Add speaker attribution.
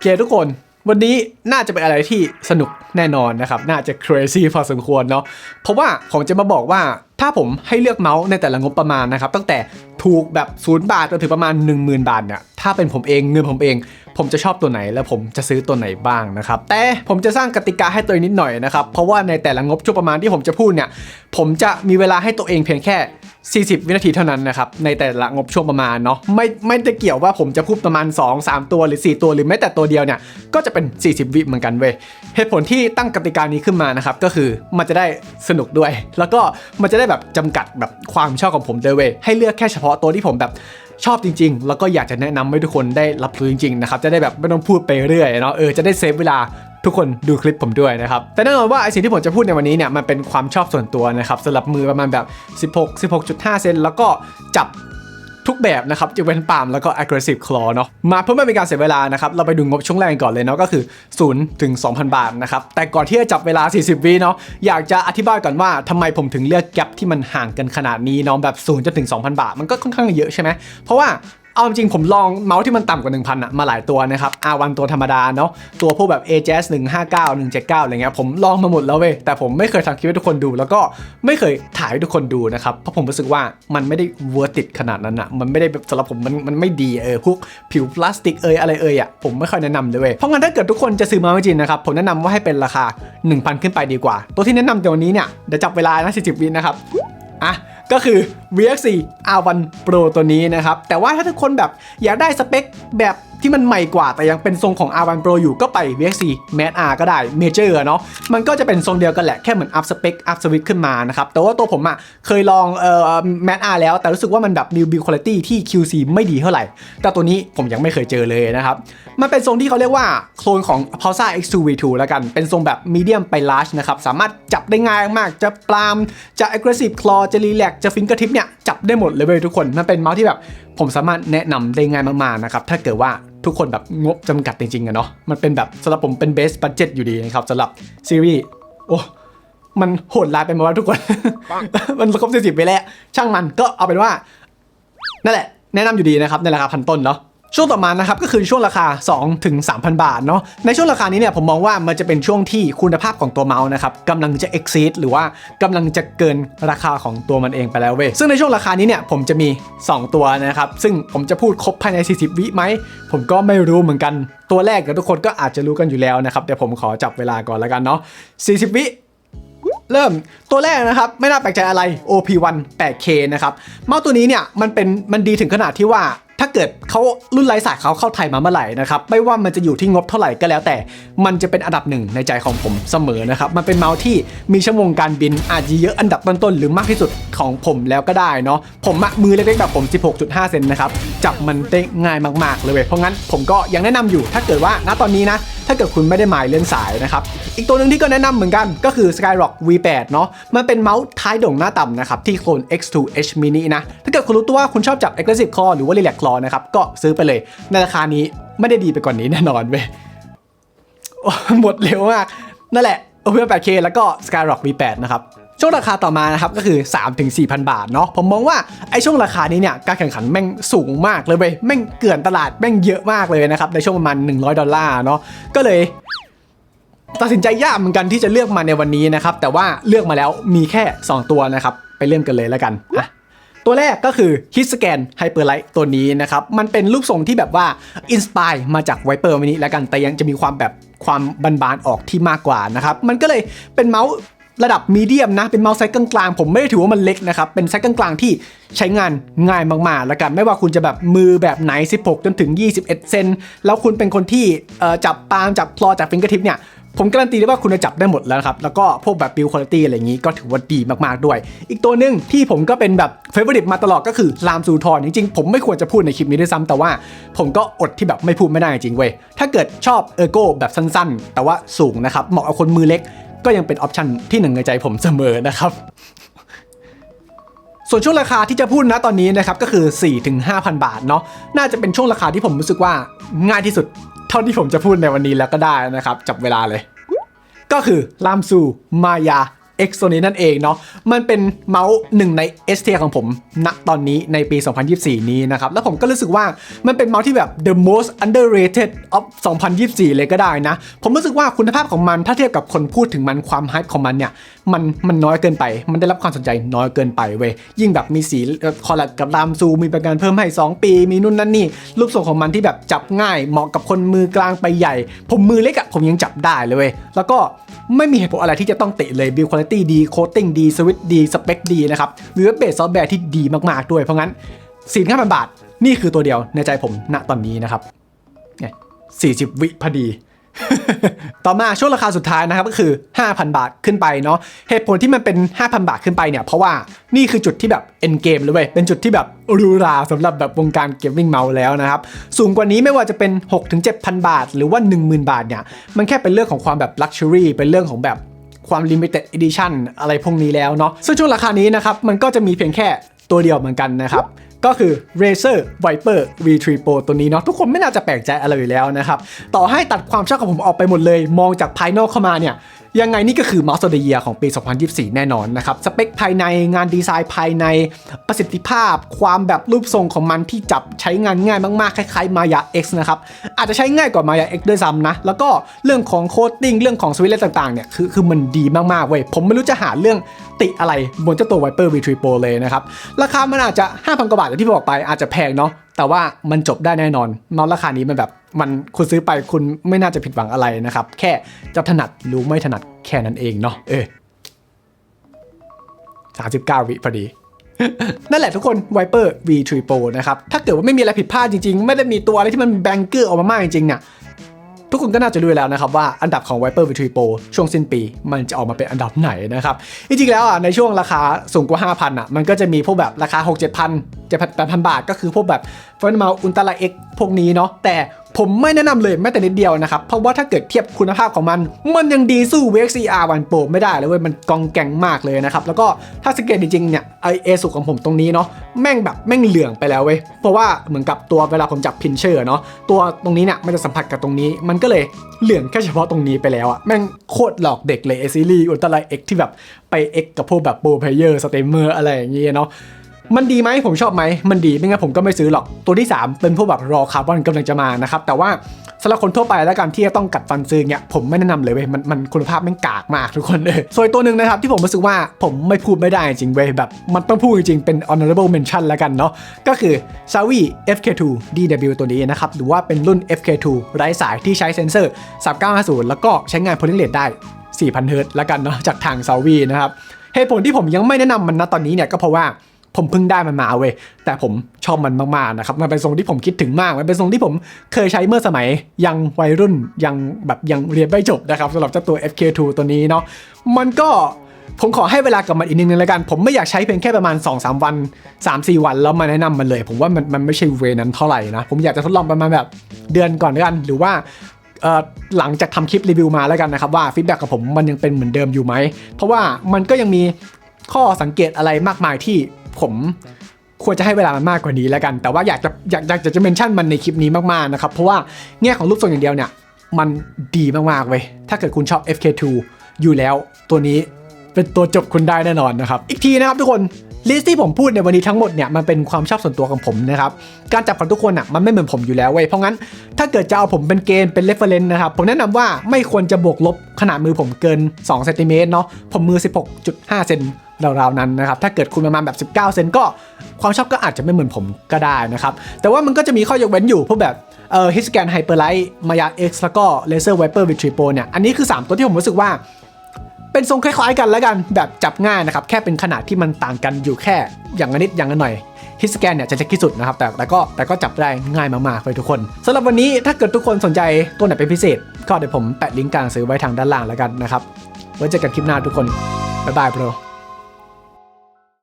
Speaker 1: เคทุกคนวันนี้น่าจะเป็นอะไรที่สนุกแน่นอนนะครับน่าจะ crazy พอสมควรเนาะเพราะว่าผมจะมาบอกว่าถ้าผมให้เลือกเมาส์ในแต่ละงบประมาณนะครับตั้งแต่ถูกแบบ0 บาทจนถึงประมาณ 10,000 บาทเนี่ยถ้าเป็นผมเองเงินผมเองผมจะชอบตัวไหนและผมจะซื้อตัวไหนบ้างนะครับแต่ผมจะสร้างกติกาให้ตัวเองนิดหน่อยนะครับเพราะว่าในแต่ละงบช่วงประมาณที่ผมจะพูดเนี่ยผมจะมีเวลาให้ตัวเองเพียงแค่40 วินาทีเท่านั้นนะครับในแต่ละงบช่วงประมาณเนาะไม่ได้เกี่ยวว่าผมจะพูดประมาณ2-3 ตัวหรือ4 ตัวหรือแม้แต่ตัวเดียวเนี่ยก็จะเป็น40 วิเหมือนกันเว้ยเหตุผลที่ตั้งกติกานี้ขึ้นมานะครับก็คือมันจะได้สนุกด้วยแล้วก็มันจะได้แบบจำกัดแบบความชอบของผมด้วยเว้ยให้เลือกแค่เฉพาะตัวที่ผมแบบชอบจริงๆแล้วก็อยากจะแนะนำให้ทุกคนได้รับรู้จริงๆนะครับจะได้แบบไม่ต้องพูดไปเรื่อยเนาะจะได้เซฟเวลาทุกคนดูคลิปผมด้วยนะครับแต่แน่นอนว่าไอสิ่งที่ผมจะพูดในวันนี้เนี่ยมันเป็นความชอบส่วนตัวนะครับสำหรับมือประมาณแบบ16.5 เซนแล้วก็จับทุกแบบนะครับจะเป็นปาล์มแล้วก็ aggressive claw เนาะมาเพื่อไม่เป็นการเสียเวลานะครับเราไปดูงบช่วงแรกก่อนเลยเนาะก็คือ0 ถึง 2,000 บาทนะครับแต่ก่อนที่จะจับเวลา40 วิเนาะอยากจะอธิบายก่อนว่าทำไมผมถึงเลือกแกปที่มันห่างกันขนาดนี้เนาะแบบ0 จนถึง 2,000 บาทมันก็ค่อนข้างเยอะใช่ไหมเพราะว่าเอาจริงผมลองเมาส์ที่มันต่ำกว่า 1,000 มาหลายตัวนะครับ R1 ตัวธรรมดาเนาะตัวพวกแบบ AJAS 159 179อะไรเงี้ยผมลองมาหมดแล้วเว้ยแต่ผมไม่เคยทำคลิปให้ทุกคนดูแล้วก็ไม่เคยถ่ายให้ทุกคนดูนะครับเพราะผมรู้สึกว่ามันไม่ได้เวอร์ติดขนาดนั้นอะมันไม่ได้แบบสำหรับผมมันไม่ดีพวกผิวพลาสติกอะไรอะผมไม่ค่อยแนะนำเลยเว้ยเพราะงั้นถ้าเกิดทุกคนจะซื้อเมาส์จริงนะครับผมแนะนำว่าให้เป็นราคา 1,000 ขึ้นไปดีกว่าตัวที่แนะนำตัวนี้เนี่ยเดี๋ยวจับเวลานะ40 วินะครับก็คือ VX4 R1 Pro ตัวนี้นะครับแต่ว่าถ้าทุกคนแบบอยากได้สเปคแบบที่มันใหม่กว่าแต่ยังเป็นทรงของ R1 Pro อยู่ก็ไป VX4 Max R ก็ได้ Major เนาะมันก็จะเป็นทรงเดียวกันแหละแค่เหมือน up spec up switch ขึ้นมานะครับแต่ว่าตัวผมเคยลองMax R แล้วแต่รู้สึกว่ามันแบบ build quality ที่ QC ไม่ดีเท่าไหร่แต่ตัวนี้ผมยังไม่เคยเจอเลยนะครับมันเป็นทรงที่เขาเรียกว่าโคลนของ Pulsar X2 V2 แล้วกันเป็นทรงแบบ medium ไป large นะครับสามารถจับได้ง่ายมากจะปลามจะ aggressive claw จะ relax จะ fingertip เนี่ยจับได้หมดเลยเว้ยทุกคนมันเป็นเมาส์ที่แบบผมสามารถแนะนำได้ง่ายมากๆนะครับถ้าเกิดว่าทุกคนแบบงบจำกัดจริงๆอะเนาะมันเป็นแบบสำหรับผมเป็น base budget อยู่ดีนะครับสำหรับซีรีส์มันโหดร้ายไปหมดแล้วทุกคน มันครบ40ไปแล้วช่างมันก็เอาเป็นว่านั่นแหละแนะนำอยู่ดีนะครับในราคาพันต้นเนาะช่วงต่อมานะครับก็คือช่วงราคา 2 ถึง 3,000 บาทเนาะในช่วงราคานี้เนี่ยผมมองว่ามันจะเป็นช่วงที่คุณภาพของตัวเมาส์นะครับกำลังจะ exceed หรือว่ากำลังจะเกินราคาของตัวมันเองไปแล้วเว้ยซึ่งในช่วงราคานี้เนี่ยผมจะมี2ตัวนะครับซึ่งผมจะพูดครบภายใน40 วิไหมผมก็ไม่รู้เหมือนกันตัวแรกกับทุกคนก็อาจจะรู้กันอยู่แล้วนะครับเดี๋ยวผมขอจับเวลาก่อนแล้วกันเนาะ40 วิเริ่มตัวแรกนะครับไม่น่าแปลกใจอะไร OP1 8K นะครับเมาส์ตัวนี้เนี่ยมันดีถึงขนาดที่ว่าถ้าเกิดเขารุ่นไร้สายเขาเข้าไทยมาเมื่อไหร่นะครับไม่ว่ามันจะอยู่ที่งบเท่าไหร่ก็แล้วแต่มันจะเป็นอันดับหนึ่งในใจของผมเสมอนะครับมันเป็นเมาส์ที่มีชั่วโมงการบินอาจจะเยอะอันดับต้นๆหรือมากที่สุดของผมแล้วก็ได้เนาะผมมือเล็กๆแบบผม 16.5 เซนนะครับจับมันได้ง่ายมากๆเลยเพราะงั้นผมก็ยังแนะนำอยู่ถ้าเกิดว่าณตอนนี้นะถ้าเกิดคุณไม่ได้หมายเลื่อนสายนะครับอีกตัวหนึ่งที่ก็แนะนำเหมือนกันก็คือ Skyrock V8 เนาะมันเป็นเมาส์ท้ายโด่งหน้าต่ำนะครับที่โคลน X2H Mini นะถ้าเกิดคุณรู้ตัวว่าคุณชอบจับ Aggressive Claw หรือว่า Relax Claw นะครับก็ซื้อไปเลยในราคานี้ไม่ได้ดีไปกว่านี้แน่นอนเว้ยหมดเร็วมากนั่นแหละ OP1 8K แล้วก็ Skyrock V8 นะครับช่วงราคาต่อมานะครับก็คือ 3-4,000 บาทเนาะผมมองว่าไอ้ช่วงราคานี้เนี่ยการแข่งขันแม่งสูงมากเลยเว้ยแม่งเกลื่อนตลาดแม่งเยอะมากเลยนะครับในช่วงประมาณ$100เนาะก็เลยตัดสินใจยากเหมือนกันที่จะเลือกมาในวันนี้นะครับแต่ว่าเลือกมาแล้วมีแค่2ตัวนะครับไปเริ่มกันเลยแล้วกันตัวแรกก็คือ Hitscan Hyperlight ตัวนี้นะครับมันเป็นรูปทรงที่แบบว่าอินสปายมาจาก Viper Mini แล้วกันแต่ยังจะมีความแบบความบานๆออกที่มากกว่านะครับมันก็เลยเป็นเมาส์ระดับมีเดียมนะเป็นเมาส์ไซส์กลางๆผมไม่ได้ถือว่ามันเล็กนะครับเป็นไซส์กลางๆที่ใช้งานง่ายมากๆแล้วกันไม่ว่าคุณจะแบบมือแบบไหน16จนถึง21 เซนแล้วคุณเป็นคนที่จับปาล์มจับคลอจับฟิงเกอร์ทิปเนี่ยผมการันตีได้ว่าคุณจะจับได้หมดแล้วครับแล้วก็พวกแบบ build quality อะไรอย่างนี้ก็ถือว่าดีมากๆด้วยอีกตัวหนึ่งที่ผมก็เป็นแบบ favorite มาตลอดก็คือลามซูทอนจริงๆผมไม่ควรจะพูดในคลิปนี้ด้วยซ้ำแต่ว่าผมก็อดที่แบบไม่พูดไม่ได้จริงเว้ยถ้าเกิดชอบเออร์โก้แบบสั้นๆแต่ว่าสูงนะครับเหมาะกับคนมือเล็กก็ยังเป็นออปชันที่1ในใจผมเสมอนะครับส่วนช่วงราคาที่จะพูดนะตอนนี้นะครับก็คือ 4-5,000 บาทเนาะน่าจะเป็นช่วงราคาที่ผมรู้สึกว่าง่ายที่สุดเท่าที่ผมจะพูดในวันนี้แล้วก็ได้นะครับจับเวลาเลยก็คือลามซูมายา X ตัวนี้นั่นเองเนาะมันเป็นเมาส์หนึ่งใน S tier ของผมณตอนนี้ในปี 2024 นี้นะครับแล้วผมก็รู้สึกว่ามันเป็นเมาส์ที่แบบ the most underrated of 2024 เลยก็ได้นะผมรู้สึกว่าคุณภาพของมันถ้าเทียบกับคนพูดถึงมันความไฮป์ของมันเนี่ยมันน้อยเกินไปมันได้รับความสนใจน้อยเกินไปเว้ยยิ่งแบบมีสีคอลแลบกับรามซูมีประกันเพิ่มให้2 ปีมีนู่นนั่นนี่รูปทรงของมันที่แบบจับง่ายเหมาะกับคนมือกลางไปใหญ่ผมมือเล็กอะผมยังจับได้เลยเว้ยแล้วก็ไม่มีเหตุผลอะไรที่จะต้องติเลย build quality ดี coating ดี switch ดี spec ดีนะครับมีเว็บเบสซอฟต์แวร์ที่ดีมากๆด้วยเพราะงั้น 4,500 บาทนี่คือตัวเดียวในใจผมณตอนนี้นะครับ40 วิพอดี ต่อมาช่วงราคาสุดท้ายนะครับก็คือ 5,000 บาทขึ้นไปเนาะเหตุผลที่มันเป็น 5,000 บาทขึ้นไปเนี่ยเพราะว่านี่คือจุดที่แบบ end game เลยเว้ยเป็นจุดที่แบบหรูหราสำหรับแบบวงการเกมมิ่งเมาส์แล้วนะครับสูงกว่านี้ไม่ว่าจะเป็น 6-7,000 บาทหรือว่า 10,000 บาทเนี่ยมันแค่เป็นเรื่องของความแบบ luxury เป็นเรื่องของแบบความ limited edition อะไรพวกนี้แล้วเนาะซึ่งช่วงราคานี้นะครับมันก็จะมีเพียงแค่ตัวเดียวเหมือนกันนะครับก็คือ Razer Viper V3 Pro ตัวนี้เนาะทุกคนไม่น่าจะแปลกใจอะไรอยู่แล้วนะครับต่อให้ตัดความชอบของผมออกไปหมดเลยมองจากภายนอกเข้ามาเนี่ยยังไงนี่ก็คือ Mouse of the Year ของปี 2024 แน่นอนนะครับสเปคภายในงานดีไซน์ภายในประสิทธิภาพความแบบรูปทรงของมันที่จับใช้งานง่ายมากๆคล้ายๆ Maya X นะครับอาจจะใช้ง่ายกว่า Maya X ด้วยซ้ำนะแล้วก็เรื่องของโคดดิ้งเรื่องของสวิตช์อะไรต่างๆเนี่ยคือมันดีมากๆเว้ยผมไม่รู้จะหาเรื่องติอะไรบนเจ้าตัว Viper V3 Pro เลยนะครับราคามันอาจจะ 5,000 กว่าบาทอย่างที่บอกไปอาจจะแพงเนาะแต่ว่ามันจบได้แน่นอนเมาส์ราคานี้มันแบบมันคุณซื้อไปคุณไม่น่าจะผิดหวังอะไรนะครับแค่จะถนัดหรือไม่ถนัดแค่นั้นเองเนาะ39 วิพอดี นั่นแหละทุกคน Viper V3 Pro นะครับถ้าเกิดว่าไม่มีอะไรผิดพลาดจริงๆไม่ได้มีตัวอะไรที่มันแบงเกอร์ออกมามากจริงๆเนี่ยทุกคนก็น่าจะรู้แล้วนะครับว่าอันดับของ Viper V3 Pro ช่วงสิ้นปีมันจะออกมาเป็นอันดับไหนนะครับจริงๆแล้วในช่วงราคาสูงกว่า 5,000 มันก็จะมีพวกแบบราคา 7,000 บาทก็คือพวกแบบ Final Mouse Ultra X พวกนี้เนาะแต่ผมไม่แนะนำเลยแม้แต่นิดเดียวนะครับเพราะว่าถ้าเกิดเทียบคุณภาพของมันยังดีสู้ VXCR 1 Pro ไม่ได้เลยเว้ยมันกองแกงมากเลยนะครับแล้วก็ถ้าสังเกตจริงๆเนี่ยไอเอสุของผมตรงนี้เนาะแม่งเหลืองไปแล้วเว้ยเพราะว่าเหมือนกับตัวเวลาผมจับพินเชอร์เนาะตัวตรงนี้เนี่ยมันจะสัมผัสกับตรงนี้มันก็เลยเหลืองแค่เฉพาะตรงนี้ไปแล้วอะแม่งโคตรหลอกเด็กเลยซีรีส์ Ultra X ที่แบบไป X กับพวกแบบโปรเพลเยอร์สเตมเมอร์อะไรอย่างเงี้ยเนาะมันดีไหมผมชอบไหมมันดีไม่งั้นผมก็ไม่ซื้อหรอกตัวที่3เป็นพวกแบบรอคาร์บอนกำลังจะมานะครับแต่ว่าสำหรับคนทั่วไปแล้วกันที่จะต้องกัดฟันซื้อเนี่ยผมไม่แนะนำเลยเว้ยมันคุณภาพแม่งกากมากทุกคนเลยส่วนตัวหนึ่งนะครับที่ผมรู้สึกว่าผมไม่พูดไม่ได้จริงเว้ยแบบมันต้องพูดจริงเป็น honorable mention แล้วกันเนาะก็คือ Xiaomi FK2 DW ตัวนี้นะครับหรือว่าเป็นรุ่น FK2 ไร้สายที่ใช้เซ็นเซอร์3950แล้วก็ใช้งาน polling rate ได้ 4,000 Hz แล้วกันเนาะจากทาง Xiaomi นะครับเหตุผลที่ผมยังไม่แนะนำมันนะตอนนี้เนี่ยก็เพราะว่าผมเพิ่งได้มันมาเว้ยแต่ผมชอบมันมากๆนะครับมันเป็นทรงที่ผมคิดถึงมากมันเป็นทรงที่ผมเคยใช้เมื่อสมัยยังวัยรุ่นยังเรียนไม่จบนะครับสำหรับเจ้าตัว FK2 ตัวนี้เนาะมันก็ผมขอให้เวลากับมันอีกนิดนึงแล้วกันผมไม่อยากใช้เพียงแค่ประมาณ 2-3 วัน 3-4 วันแล้วมาแนะนำมันเลยผมว่ามันไม่ใช่เวนั้นเท่าไหร่นะผมอยากจะทดลองประมาณแบบเดือนก่อนกันหรือว่าหลังจากทำคลิปรีวิวมาแล้วกันนะครับว่าฟีดแบ็กของผมมันยังเป็นเหมือนเดิมอยู่ไหมเพราะว่ามันก็ยังมีข้อสังเกตอะไรมากมายที่ผมควรจะให้เวลามันมากกว่านี้แล้วกันแต่ว่าอยากจะเมนชั่นมันในคลิปนี้มากๆนะครับเพราะว่าแง่ของรูปทรงอย่างเดียวเนี่ยมันดีมากๆเว้ยถ้าเกิดคุณชอบ FK2 อยู่แล้วตัวนี้เป็นตัวจบคุณได้แน่นอนนะครับอีกทีนะครับทุกคนลิสต์ที่ผมพูดในวันนี้ทั้งหมดเนี่ยมันเป็นความชอบส่วนตัวของผมนะครับการจับของทุกคนอ่ะมันไม่เหมือนผมอยู่แล้วเว้ยเพราะงั้นถ้าเกิดจะเอาผมเป็นเกณฑ์เป็น reference นะครับผมแนะนำว่าไม่ควรจะบวกลบขนาดมือผมเกิน2เซนติเมตรเนาะผมมือ 16.5 เซนราวๆนั้นนะครับถ้าเกิดคุณประมาณแบบ19เซนก็ความชอบก็อาจจะไม่เหมือนผมก็ได้นะครับแต่ว่ามันก็จะมีข้อยกเว้นอยู่พวกแบบHitscan Hyperlight Maya X แล้วก็ Razer Viper V3 Pro เนี่ยอันนี้คือ3ตัวที่ผมรู้สึกว่าเป็นทรงคล้ายๆกันแล้วกันแบบจับง่ายนะครับแค่เป็นขนาดที่มันต่างกันอยู่แค่อย่างละนิดอย่างละหน่อยฮิสแกนเนี่ยจะเล็กที่สุดนะครับแต่ก็จับได้ง่ายมากๆเลยทุกคนสำหรับวันนี้ถ้าเกิดทุกคนสนใจตัวไหนเป็นพิเศษก็เดี๋ยวผมแปะลิงก์การซื้อไว้ทางด้านล่างแล้วกันนะครับไว้เจอกันคลิปหน้าทุกคนบ๊ายบายโปร